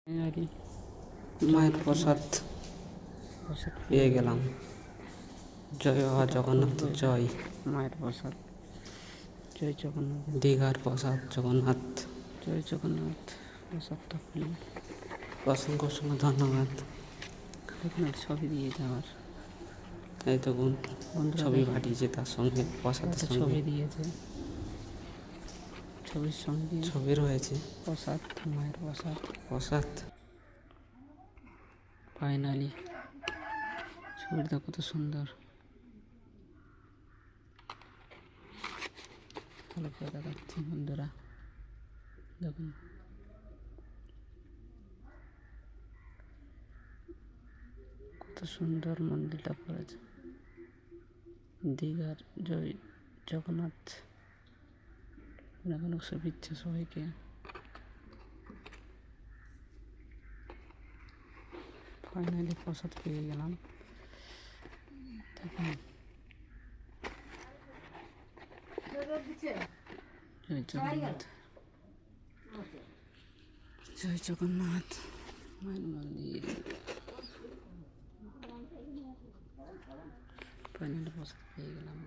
Finally মায়ের প্রসাদ প্রসাদ পেয়ে গেলাম। জয় বাবা জগন্নাথ জয়। মায়ের প্রসাদ। জয় জগন্নাথ। দীঘার প্রসাদ জগন্নাথ। জয় জগন্নাথ। প্রসাদটা খুলি। অসংখ্য অসংখ্য ধন্যবাদ। দেখুন ছবি দিয়েছে আমার এই তো বন্ধুরা, ছবি দেখুন পাঠিয়েছে তার সঙ্গে প্রসাদের একটা সঙ্গে ছবি দিয়েছে, ছবির সঙ্গে ছবি রয়েছে। প্রসাদ, মায়ের প্রসাদ। প্রসাদ ফাইনালি ছবিটা কত সুন্দর, ভালো করে দেখাচ্ছি বন্ধুরা। দেখুন কত সুন্দর মন্দিরটা করেছে। দীঘার জয় জগন্নাথ। অনেক শুভেচ্ছা সবাইকে। ফাইনালি প্রসাদ পেয়ে গেলাম। দেখুন জয় জগন্নাথ। জয় জগন্নাথ। মায়ের মন্দির। ফাইনালি প্রসাদ পেয়ে গেলাম।